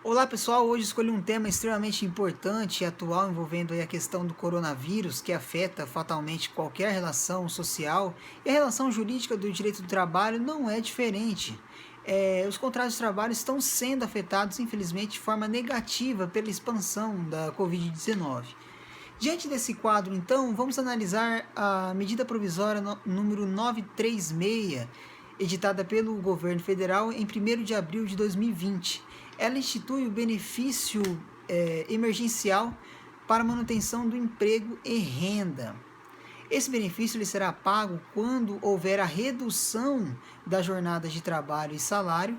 Olá pessoal, hoje escolhi um tema extremamente importante e atual envolvendo aí a questão do coronavírus que afeta fatalmente qualquer relação social e a relação jurídica do direito do trabalho não é diferente. Os contratos de trabalho estão sendo afetados infelizmente de forma negativa pela expansão da Covid-19. Diante desse quadro, então, vamos analisar a medida provisória número 936, editada pelo governo federal em 1º de abril de 2020. Ela institui o benefício emergencial para manutenção do emprego e renda. Esse benefício ele será pago quando houver a redução da jornada de trabalho e salário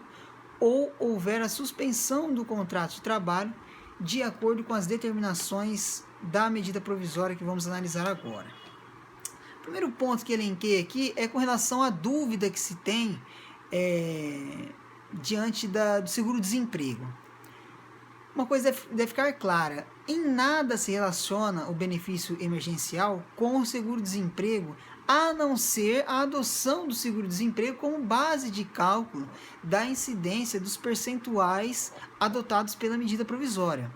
ou houver a suspensão do contrato de trabalho de acordo com as determinações da medida provisória que vamos analisar agora. O primeiro ponto que elenquei aqui é com relação à dúvida que se tem diante do seguro-desemprego. Uma coisa deve ficar clara, em nada se relaciona o benefício emergencial com o seguro-desemprego, a não ser a adoção do seguro-desemprego como base de cálculo da incidência dos percentuais adotados pela medida provisória.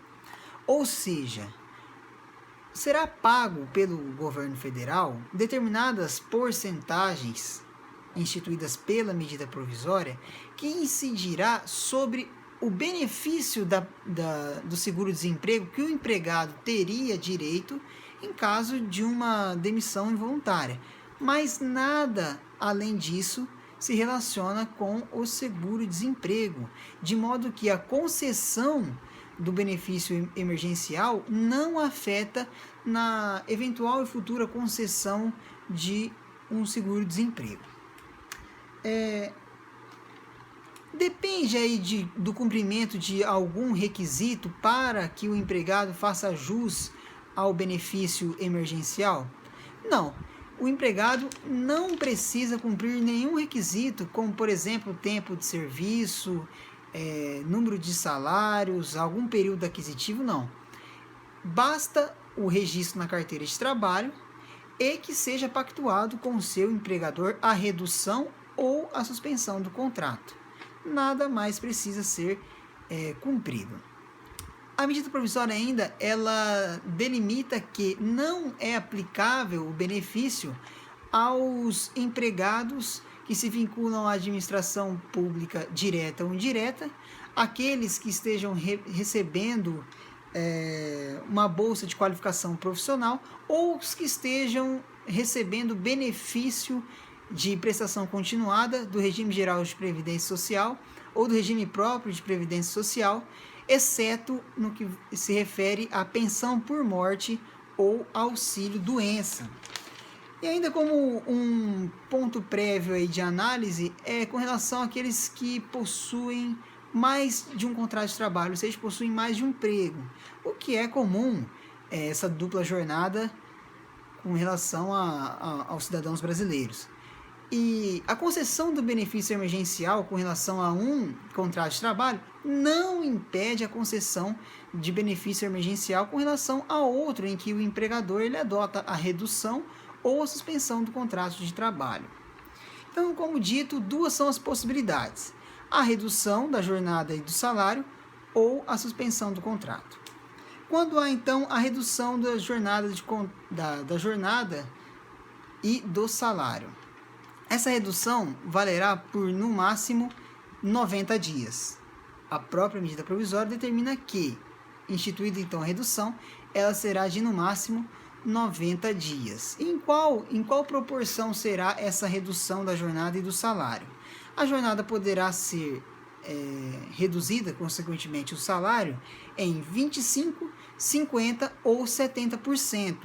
Ou seja, será pago pelo governo federal determinadas porcentagens instituídas pela medida provisória que incidirá sobre o benefício do seguro-desemprego que o empregado teria direito em caso de uma demissão involuntária. Mas nada além disso se relaciona com o seguro-desemprego, de modo que a concessão do benefício emergencial não afeta na eventual e futura concessão de um seguro-desemprego. Depende aí do cumprimento de algum requisito para que o empregado faça jus ao benefício emergencial? Não. O empregado não precisa cumprir nenhum requisito, como, por exemplo, tempo de serviço, número de salários, algum período aquisitivo, não. Basta o registro na carteira de trabalho e que seja pactuado com o seu empregador a redução ou a suspensão do contrato. Nada mais precisa ser cumprido. A medida provisória ainda, ela delimita que não é aplicável o benefício aos empregados que se vinculam à administração pública direta ou indireta, aqueles que estejam recebendo uma bolsa de qualificação profissional ou os que estejam recebendo benefício de prestação continuada do regime geral de previdência social ou do regime próprio de previdência social, exceto no que se refere à pensão por morte ou auxílio-doença. E ainda como um ponto prévio aí de análise é com relação àqueles que possuem mais de um contrato de trabalho, ou seja, possuem mais de um emprego, o que é comum essa dupla jornada com relação aos cidadãos brasileiros. E a concessão do benefício emergencial com relação a um contrato de trabalho não impede a concessão de benefício emergencial com relação a outro em que o empregador ele adota a redução ou a suspensão do contrato de trabalho. Então, como dito, duas são as possibilidades: a redução da jornada e do salário ou a suspensão do contrato. Quando há, então, a redução da jornada e do salário, essa redução valerá por, no máximo, 90 dias. A própria medida provisória determina que, instituída então a redução, ela será de, no máximo, 90 dias. E em qual proporção será essa redução da jornada e do salário? A jornada poderá ser reduzida, consequentemente, o salário em 25%, 50% ou 70%,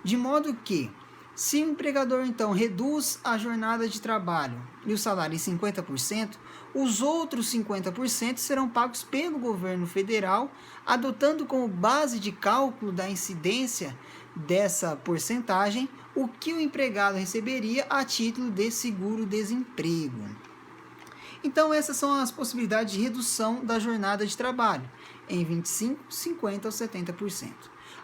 de modo que, se o empregador, então, reduz a jornada de trabalho e o salário em 50%, os outros 50% serão pagos pelo governo federal, adotando como base de cálculo da incidência dessa porcentagem o que o empregado receberia a título de seguro-desemprego. Então, essas são as possibilidades de redução da jornada de trabalho, em 25%, 50% ou 70%.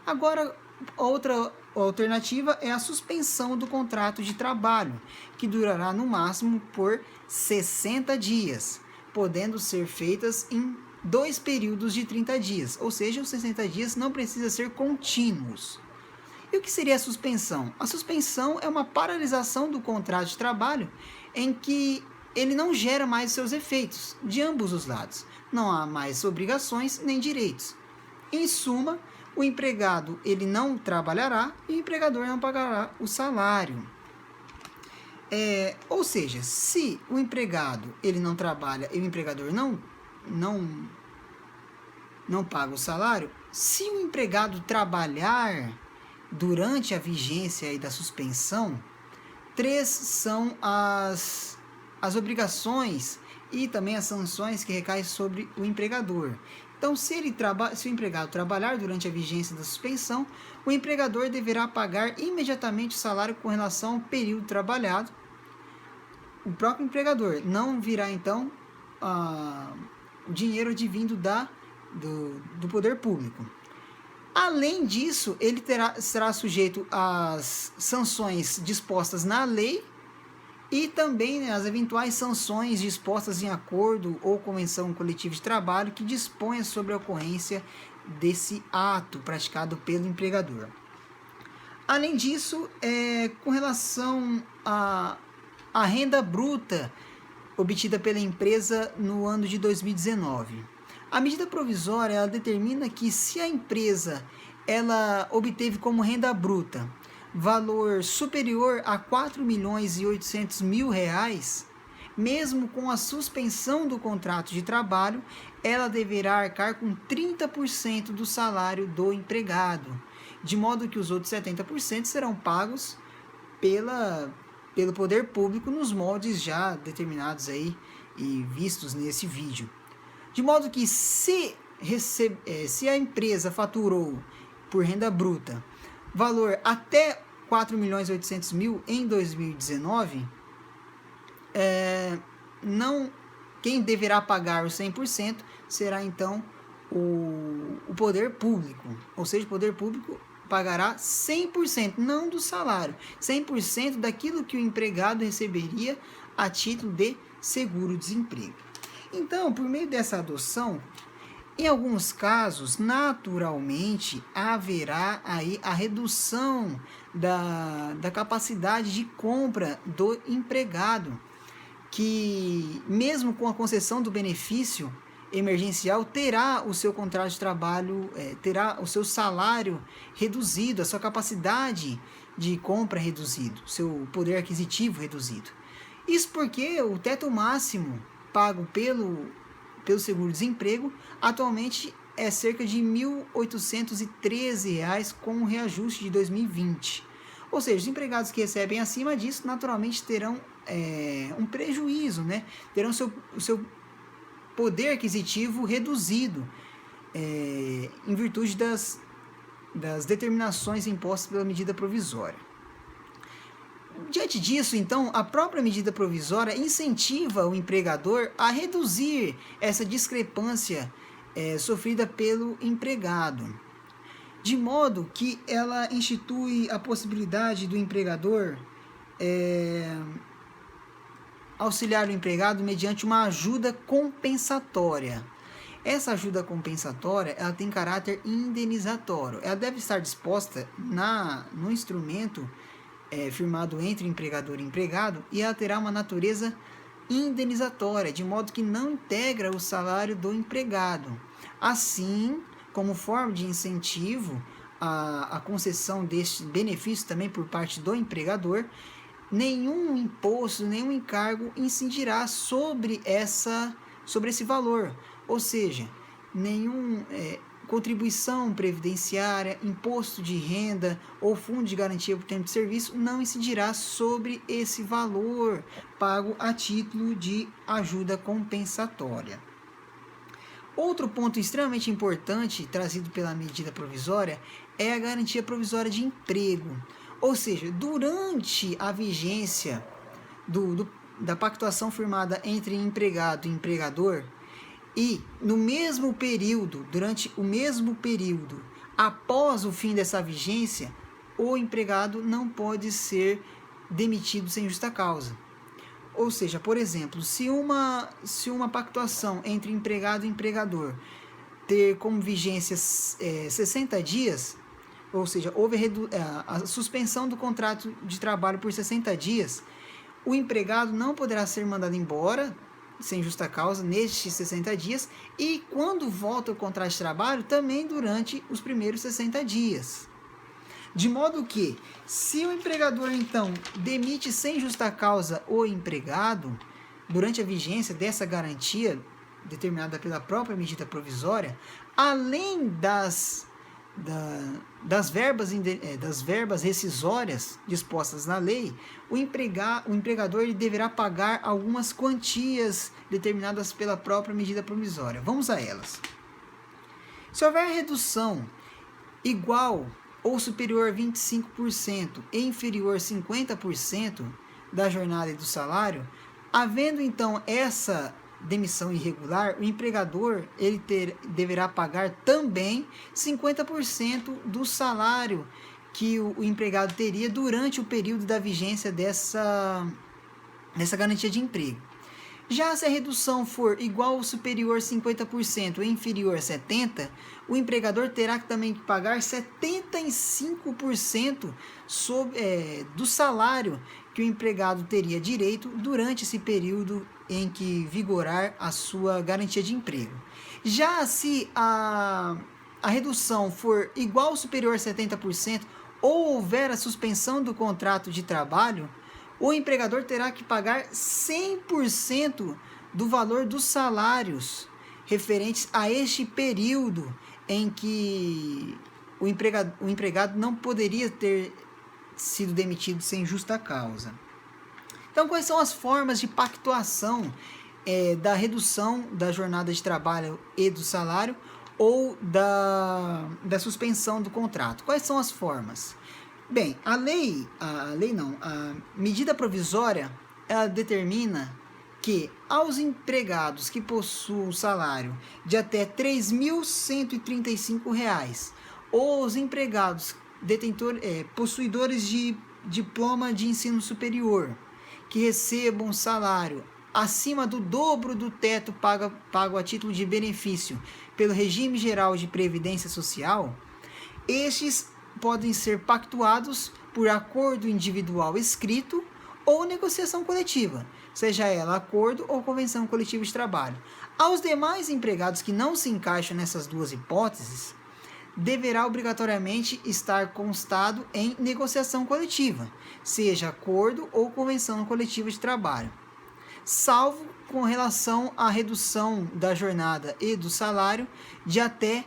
Agora, outra alternativa é a suspensão do contrato de trabalho, que durará no máximo por 60 dias, podendo ser feitas em 2 períodos de 30 dias, ou seja, os 60 dias não precisam ser contínuos. E o que seria a suspensão? A suspensão é uma paralisação do contrato de trabalho em que ele não gera mais seus efeitos, de ambos os lados. Não há mais obrigações nem direitos. Em suma, o empregado ele não trabalhará e o empregador não pagará o salário. Ou seja, se o empregado ele não trabalha e o empregador não paga o salário, se o empregado trabalhar durante a vigência aí da suspensão, 3 são as obrigações e também as sanções que recaem sobre o empregador. Então, se o empregado trabalhar durante a vigência da suspensão, o empregador deverá pagar imediatamente o salário com relação ao período trabalhado. O próprio empregador não virá, então, o dinheiro advindo do poder público. Além disso, ele será sujeito às sanções dispostas na lei e também as eventuais sanções dispostas em acordo ou convenção coletiva de trabalho que disponha sobre a ocorrência desse ato praticado pelo empregador. Além disso, com relação à renda bruta obtida pela empresa no ano de 2019. A medida provisória ela determina que se a empresa ela obteve como renda bruta valor superior a R$ 4.800.000, mesmo com a suspensão do contrato de trabalho, ela deverá arcar com 30% do salário do empregado, de modo que os outros 70% serão pagos pelo poder público nos moldes já determinados aí e vistos nesse vídeo. De modo que se a empresa faturou por renda bruta valor até R$ 4.800.000 em 2019, quem deverá pagar os 100% será então o poder público, ou seja, o poder público pagará 100%, não do salário, 100% daquilo que o empregado receberia a título de seguro-desemprego. Então, por meio dessa adoção, em alguns casos, naturalmente, haverá aí a redução da capacidade de compra do empregado, que mesmo com a concessão do benefício emergencial, terá o seu contrato de trabalho, terá o seu salário reduzido, a sua capacidade de compra reduzido, seu poder aquisitivo reduzido. Isso porque o teto máximo pago pelo seguro-desemprego atualmente é cerca de R$ 1.813 com o reajuste de 2020. Ou seja, os empregados que recebem acima disso naturalmente terão um prejuízo, né? Terão o seu poder aquisitivo reduzido em virtude das determinações impostas pela medida provisória. Diante disso, então, a própria medida provisória incentiva o empregador a reduzir essa discrepância sofrida pelo empregado, de modo que ela institui a possibilidade do empregador auxiliar o empregado mediante uma ajuda compensatória. Essa ajuda compensatória ela tem caráter indenizatório. Ela deve estar disposta no instrumento firmado entre empregador e empregado, e ela terá uma natureza indenizatória, de modo que não integra o salário do empregado. Assim, como forma de incentivo à concessão deste benefício também por parte do empregador, nenhum imposto, nenhum encargo incidirá sobre esse valor, ou seja, nenhum contribuição previdenciária, imposto de renda ou fundo de garantia por tempo de serviço não incidirá sobre esse valor pago a título de ajuda compensatória. Outro ponto extremamente importante trazido pela medida provisória é a garantia provisória de emprego, ou seja, durante a vigência da pactuação firmada entre empregado e empregador, e no mesmo período, durante o mesmo período, após o fim dessa vigência, o empregado não pode ser demitido sem justa causa. Ou seja, por exemplo, se uma pactuação entre empregado e empregador ter como vigência 60 dias, ou seja, houve a suspensão do contrato de trabalho por 60 dias, o empregado não poderá ser mandado embora sem justa causa nestes 60 dias e quando volta o contrato de trabalho também durante os primeiros 60 dias. De modo que, se o empregador então demite sem justa causa o empregado, durante a vigência dessa garantia determinada pela própria medida provisória, além das verbas rescisórias dispostas na lei, o empregador ele deverá pagar algumas quantias determinadas pela própria medida provisória. Vamos a elas. Se houver redução igual ou superior a 25% e inferior a 50% da jornada e do salário, havendo então essa demissão irregular, o empregador ele deverá pagar também 50% do salário que o empregado teria durante o período da vigência dessa garantia de emprego. Já se a redução for igual ou superior a 50% e inferior a 70%, o empregador terá também que pagar 75% do salário que o empregado teria direito durante esse período em que vigorar a sua garantia de emprego. Já se a redução for igual ou superior a 70% ou houver a suspensão do contrato de trabalho, o empregador terá que pagar 100% do valor dos salários referentes a este período em que o empregado não poderia ter sido demitido sem justa causa. Então, quais são as formas de pactuação da redução da jornada de trabalho e do salário ou da suspensão do contrato? Quais são as formas? Bem, a medida provisória, ela determina que aos empregados que possuam salário de até R$ 3.135, ou os empregados possuidores de diploma de ensino superior, que recebam salário acima do dobro do teto pago a título de benefício pelo regime geral de previdência social, estes podem ser pactuados por acordo individual escrito ou negociação coletiva, seja ela acordo ou convenção coletiva de trabalho. Aos demais empregados que não se encaixam nessas duas hipóteses, deverá obrigatoriamente estar constado em negociação coletiva, seja acordo ou convenção coletiva de trabalho, salvo com relação à redução da jornada e do salário de até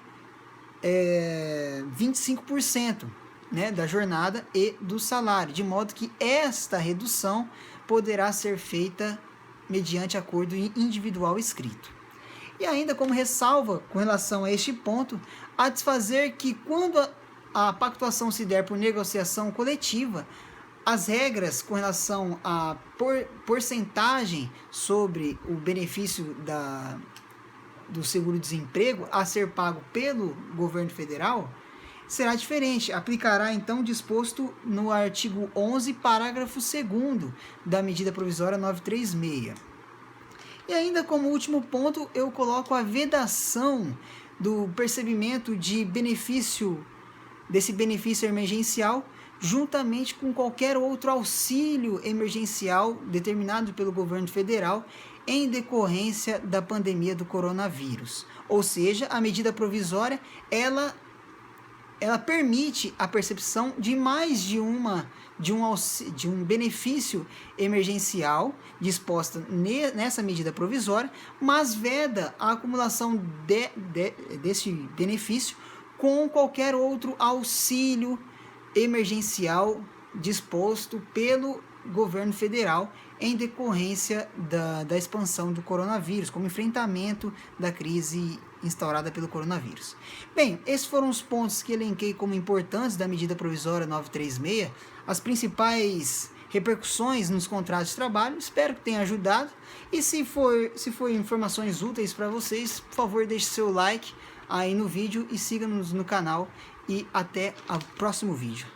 25%, né, da jornada e do salário, de modo que esta redução poderá ser feita mediante acordo individual escrito. E ainda como ressalva com relação a este ponto, há de fazer que quando a pactuação se der por negociação coletiva, as regras com relação à porcentagem sobre o benefício do seguro-desemprego a ser pago pelo governo federal será diferente. Aplicará então o disposto no artigo 11, parágrafo 2º da medida provisória 936. E ainda como último ponto, eu coloco a vedação do percebimento desse benefício emergencial juntamente com qualquer outro auxílio emergencial determinado pelo governo federal em decorrência da pandemia do coronavírus. Ou seja, a medida provisória, ela permite a percepção de mais de um benefício emergencial disposta nessa medida provisória, mas veda a acumulação desse benefício com qualquer outro auxílio emergencial disposto pelo governo federal em decorrência da expansão do coronavírus, como enfrentamento da crise instaurada pelo coronavírus. Bem, esses foram os pontos que elenquei como importantes da medida provisória 936, as principais repercussões nos contratos de trabalho. Espero que tenha ajudado, e se for informações úteis para vocês, por favor, deixe seu like aí no vídeo e siga-nos no canal, e até o próximo vídeo.